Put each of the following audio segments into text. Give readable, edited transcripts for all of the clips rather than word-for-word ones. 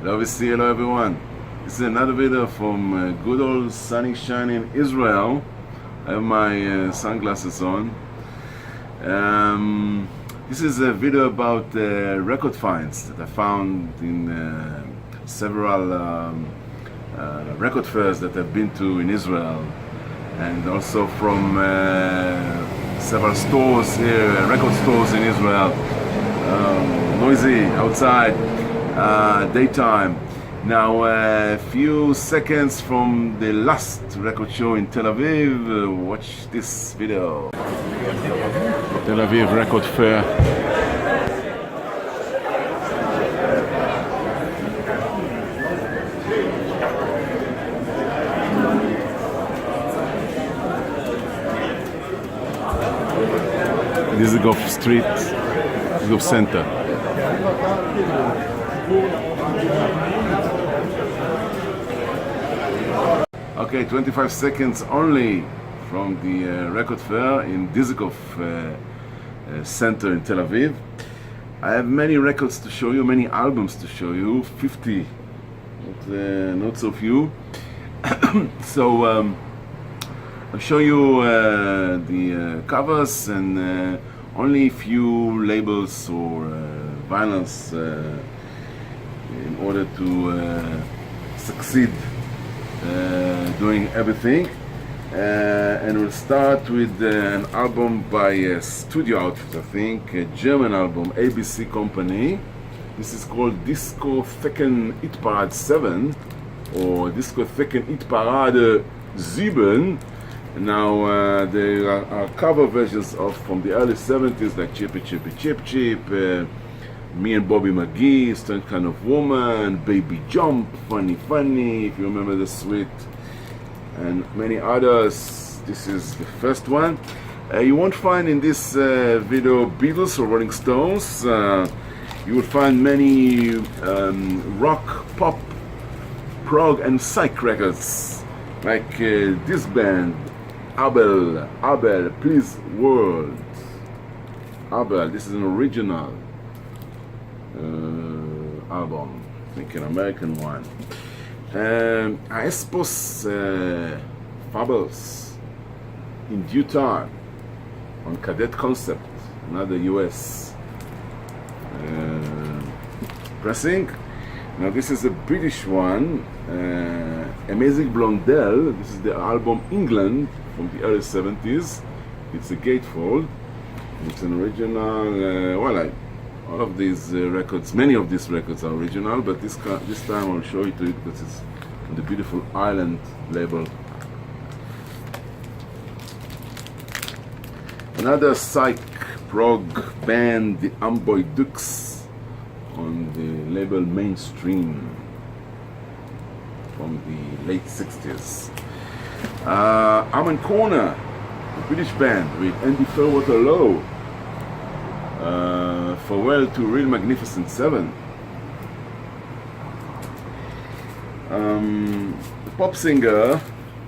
Hello everyone. This is another video from good old sunny shining Israel. I have my sunglasses on. This is a video about record finds that I found in several record fairs that I've been to in Israel, and also from several stores here, record stores in Israel. Noisy outside, daytime. Now a few seconds from the last record show in Tel Aviv. Watch this video. Tel Aviv Record Fair. Dizengoff Street, Dizengoff Center. Okay, 25 seconds only from the record fair in Dizengoff Center in Tel Aviv. I have many records to show you, many albums to show you, 50, not so few. So I'll show you the covers and only a few labels or vinyls in order to succeed doing everything. And we'll start with an album by Studio Outfit, I think, a German album, ABC Company. This is called Discotheken Hitparade 7 or Discotheken Hitparade 7. Now there are cover versions of from the early 70s like Chippy Chippy Chip Chip, Me and Bobby McGee, Strange Kind of Woman, Baby Jump, Funny Funny, if you remember the suite, and many others. This is the first one. You won't find in this video Beatles or Rolling Stones. You will find many rock, pop, prog and psych records like this band, Abel, Please World. Abel, this is an original album, I think an American one. Aespos Fables, In Due Time, on Cadet Concept, another US pressing. Now this is a British one, Amazing Blondell. This is the album England from the early 70s. It's a gatefold. It's an original. All of these records, many of these records are original, but this time I'll show it to you because it's on the beautiful Island label. Another psych prog band, the Amboy Dukes, on the label Mainstream from the late 60s. Arm & Corner, a British band with Andy Fairwater Lowe. Farewell to Real Magnificent 7. The pop singer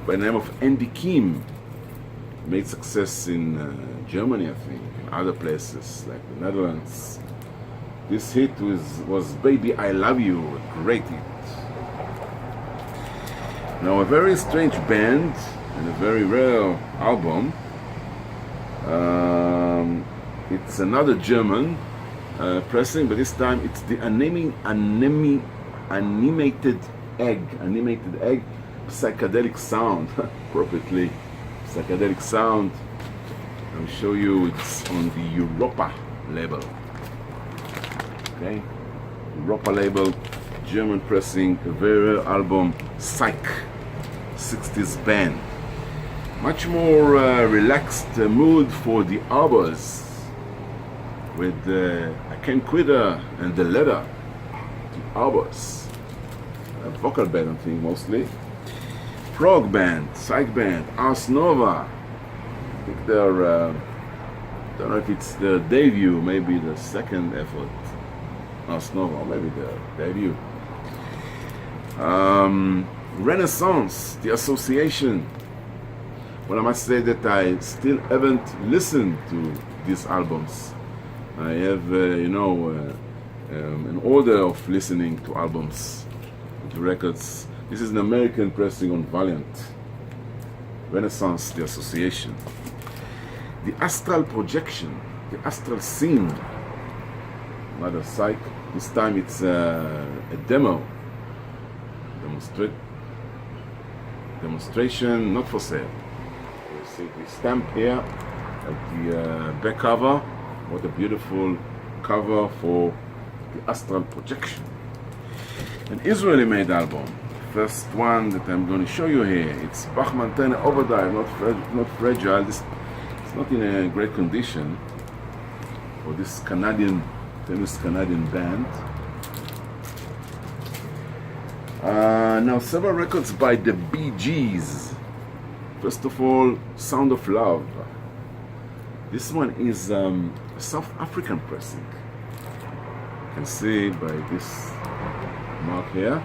by the name of Andy Kim made success in Germany, I think, and other places like the Netherlands. This hit was Baby I Love You, a great hit. Now a very strange band and a very rare album. It's another German pressing, but this time it's the animated egg, psychedelic sound, appropriately, psychedelic sound. I'll show you, it's on the Europa label. Okay, Europa label, German pressing, a very rare album, Psych, 60s band. Much more relaxed mood for the Arbors, with I Can't Quit Her and The Letter, the Arbors. A vocal band, I think, mostly. Prog band, psych band, Ars Nova. I think they're, don't know if it's their debut, maybe the second effort. Ars Nova, or maybe their debut. Renaissance, The Association. Well, I must say that I still haven't listened to these albums. I have, an order of listening to albums, to records. This is an American pressing on Valiant, Renaissance, the Association. The Astral Projection, the Astral Scene, another psych. This time it's a demo, demonstration, not for sale. You see the stamp here at the back cover. What a beautiful cover for the Astral Projection. An Israeli made album. First one that I'm going to show you here. It's Bachman Turner Overdrive, not fragile. It's not in a great condition for this famous Canadian band. Now several records by the Bee Gees. First of all, Sound of Love. This one is South African pressing. You can see by this mark here.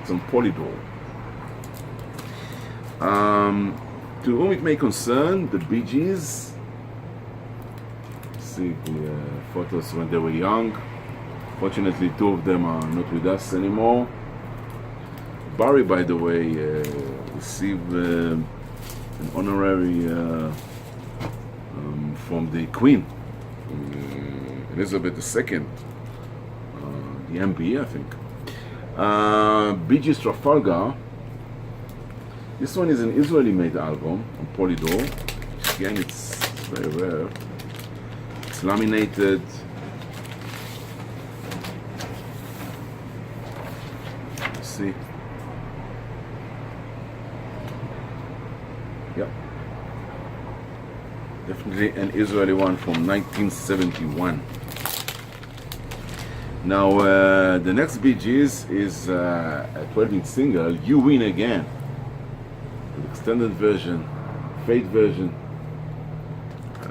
It's on Polydor. To whom it may concern, the Bee Gees. See the photos when they were young. Fortunately, two of them are not with us anymore. Barry, by the way, received an honorary from the Queen, Elizabeth II, the MB, I think. Bee Gees Trafalgar. This one is an Israeli-made album on Polydor. Again, it's very rare. It's laminated. Let's see. Yep. Definitely an Israeli one from 1971. Now, the next Bee Gees is a 12-inch single, You Win Again. An extended version, fade version,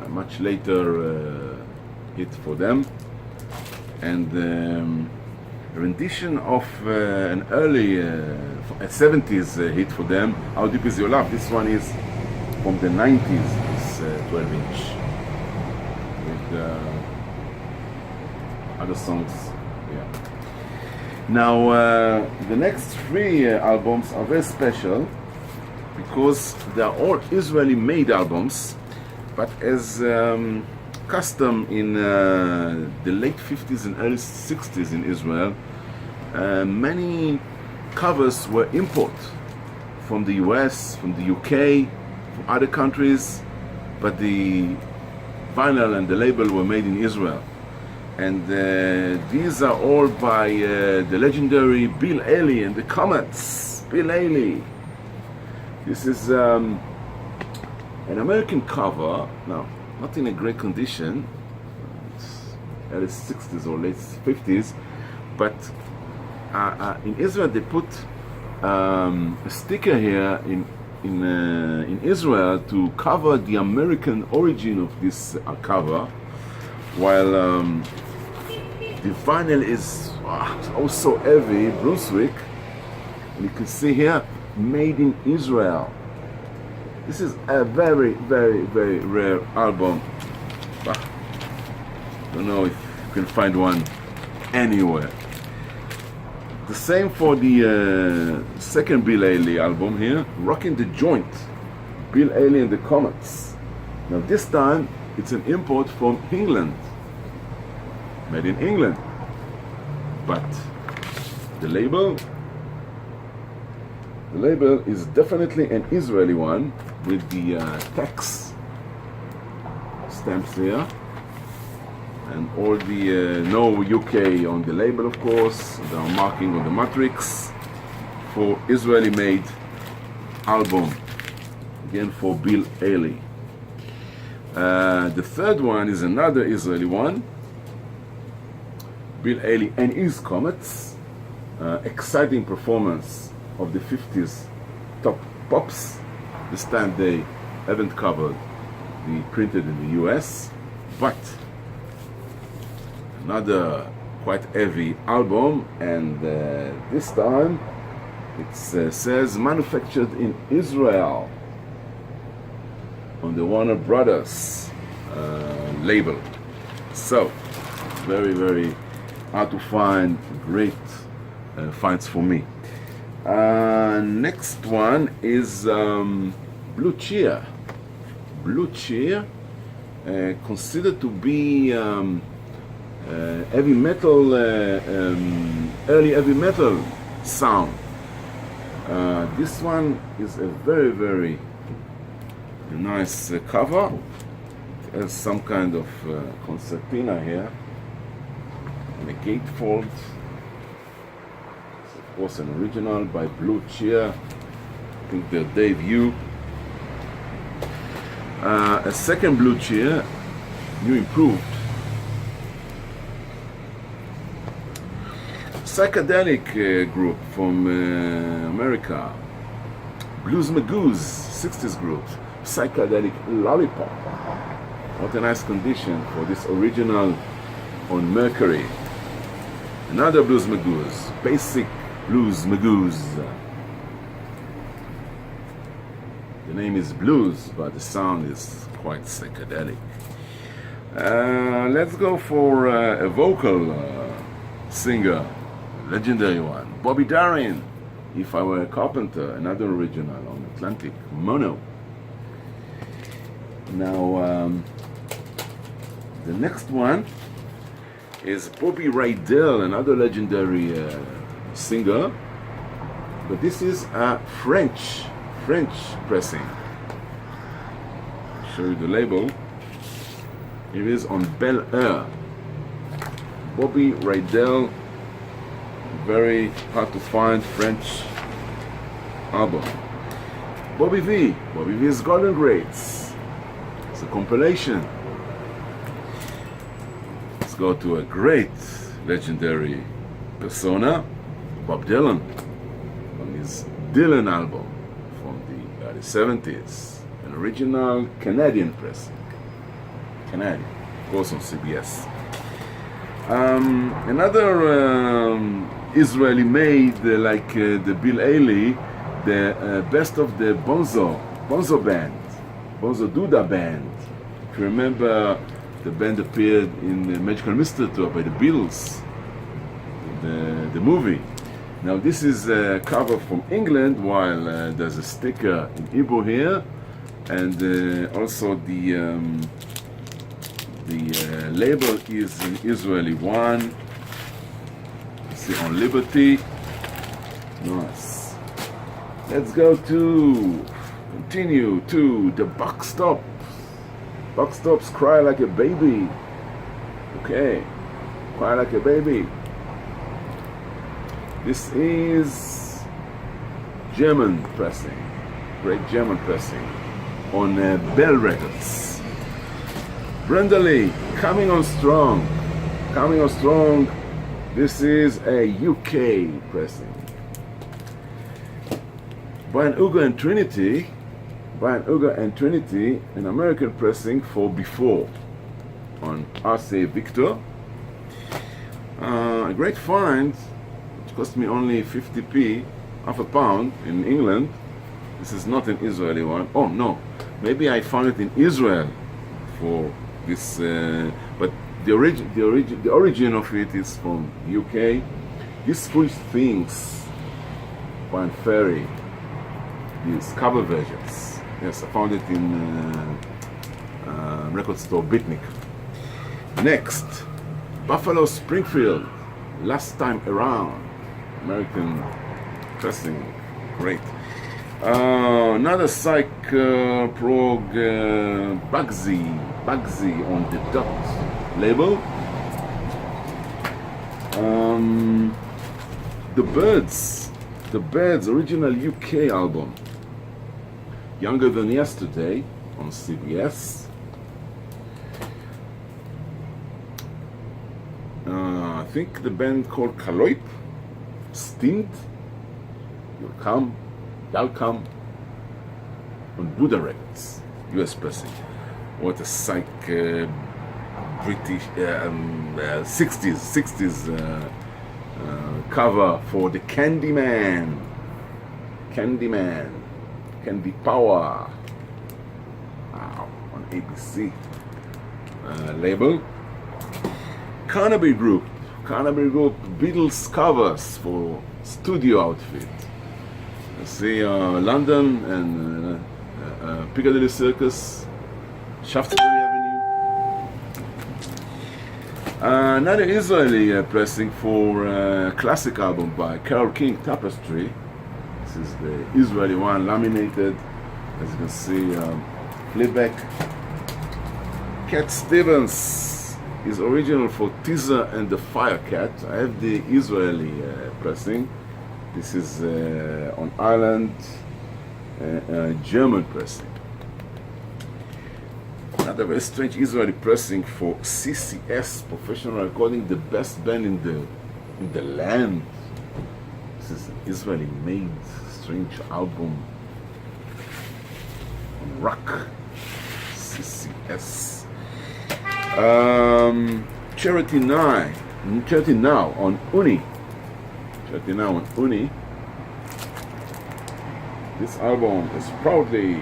much later hit for them. And a rendition of an early 70s hit for them, How Deep Is Your Love. This one is from the 90s, this 12-inch, with other songs. Yeah. Now, the next three albums are very special because they are all Israeli-made albums, but as custom in the late 50s and early 60s in Israel, many covers were import from the US, from the UK, from other countries, but the vinyl and the label were made in Israel. And these are all by the legendary Bill Haley and the Comets. Bill Haley. This is an American cover. Now, not in a great condition. It's early 60s or late 50s. But in Israel, they put a sticker here in Israel to cover the American origin of this cover, while the vinyl is also heavy, Brunswick, and you can see here, made in Israel. This is a very, very, very rare album. Don't know if you can find one anywhere. The same for the second Bill Haley album here, Rockin' the Joint, Bill Haley and the Comets. Now this time, it's an import from England, made in England, but the label is definitely an Israeli one with the tax stamps here, and all the no UK on the label, of course. There are marking on the matrix for Israeli-made album, again for Bill Haley. The third one is another Israeli one, Bill Haley and his Comets. Exciting performance of the 50s top pops. This time they haven't covered the printed in the US, but another quite heavy album, and this time it says manufactured in Israel on the Warner Brothers label. So very, very hard to find, great finds for me. Next one is Blue Cheer. Blue Cheer, considered to be heavy metal, early heavy metal sound. This one is a very, very nice cover. It has some kind of concertina here and a gatefold. It's of course an original by Blue Cheer. I think their debut. A second Blue Cheer, new improved. Psychedelic group from America. Blues Magoos, 60s group. Psychedelic Lollipop. What a nice condition for this original on Mercury. Another Blues Magoos, basic Blues Magoos. The name is blues, but the sound is quite psychedelic. Let's go for a vocal singer, legendary one, Bobby Darin. If I Were a Carpenter, another original on Atlantic Mono. Now, the next one is Bobby Rydell, another legendary singer, but this is a French pressing. I'll show you the label. It is on Bel Air. Bobby Rydell, very hard to find French album. Bobby V's Golden Greats. It's a compilation. Let's go to a great legendary persona, Bob Dylan, on his Dylan album from the early 70s, an original Canadian pressing. Canadian, of course on CBS. Another Israeli made like the Bill Haley, the best of the Bonzo band, Bonzo Duda band. If you remember, the band appeared in the Magical Mystery Tour by the Beatles, the movie. Now this is a cover from England, while there's a sticker in Hebrew here, and also the label is an Israeli one. You see on Liberty. Nice. Let's go to continue to the Buck Stops. Buck Stops, Cry Like a Baby. Okay, Cry Like a Baby. This is German pressing, great German pressing on Bell Records. Brenda Lee, Coming On Strong. Coming On Strong. This is a UK pressing. Brian Uga and Trinity. Brian Uga and Trinity, an American pressing for Before on RCA Victor. A great find, which cost me only 50p, half a pound in England. This is not an Israeli one. Oh no, maybe I found it in Israel for this, but the origin of it is from UK. These Foolish Things, Brian Ferry, these cover versions. Yes, I found it in record store Bitnik. Next, Buffalo Springfield, Last Time Around, American pressing, great. Another psych prog Bugsy on the Dot label. The Birds original UK album, Younger Than Yesterday on CBS. I think the band called Kaloip, Stint, You'll Come on Buddha Records, US pressing. What a psych British 60s cover for the Candy Candy Power. Wow, on ABC label. Carnaby Group, Carnaby Group Beatles covers for studio outfit. You see London and Piccadilly Circus, Shaftesbury Avenue. Another Israeli pressing for a classic album by Carole King, Tapestry. This is the Israeli one, laminated. As you can see, flipback. Cat Stevens is original for Teaser and the Firecat. I have the Israeli pressing. This is on Ireland, German pressing. Another very strange Israeli pressing for CCS, Professional Recording, the best band in the land. This is an Israeli-made strange album on rock. CCS. Charity Now on Uni. Charity Now on Uni. This album is proudly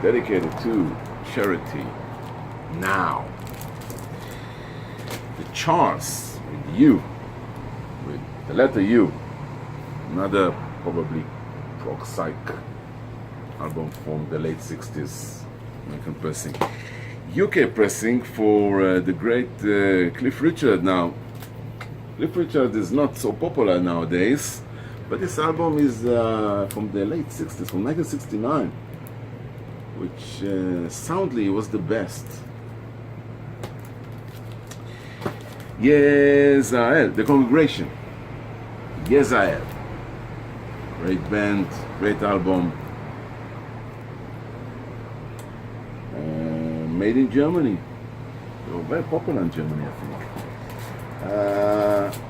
dedicated to Charity Now. The Charles with U, with the letter U. Another probably prog psych album from the late 60s, American pressing. UK pressing for the great Cliff Richard. Now, Cliff Richard is not so popular nowadays, but this album is from the late 60s, from 1969, which soundly was the best. Yezael, The Congregation. Yezael. Great band, great album. Made in Germany. They were very popular in Germany, I think.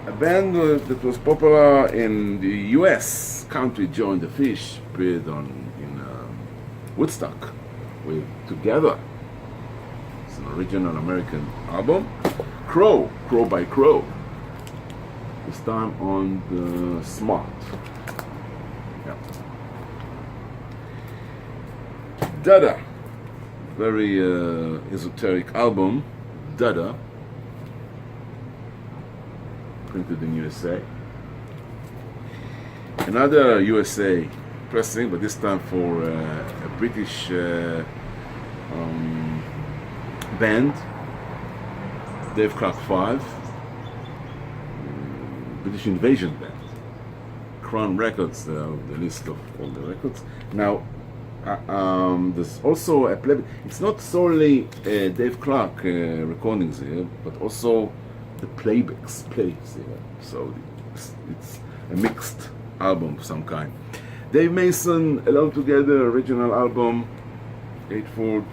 A band that was popular in the US, Country Joe and the Fish, appeared in Woodstock with Together. It's an original American album. Crow by Crow. This time on the Smart. Yeah. Dada. Very esoteric album, Dada, printed in USA. Another USA pressing, but this time for a British band, Dave Clark 5, British Invasion band. Crown Records, the list of all the records. Now, there's also a play. It's not solely Dave Clark recordings here, but also the plays here. So it's a mixed album of some kind. Dave Mason, Alone Together, original album, Eightford.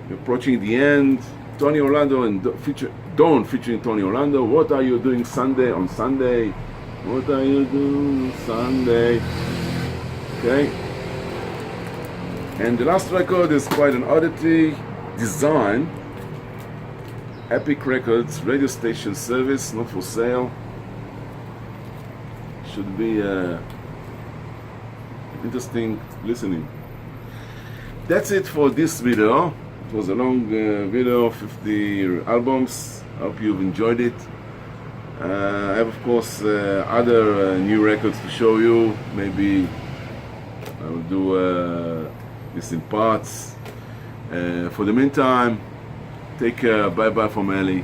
We're approaching the end. Tony Orlando and Dawn featuring Tony Orlando. What are you doing Sunday on Sunday? What are you doing Sunday? Okay. And the last record is quite an oddity. Design. Epic Records, radio station service, not for sale. Should be interesting listening. That's it for this video. It was a long video, 50 albums. I hope you've enjoyed it. I have, of course, other new records to show you. Maybe I will do this in parts. For the meantime, take care. Bye bye from Eli.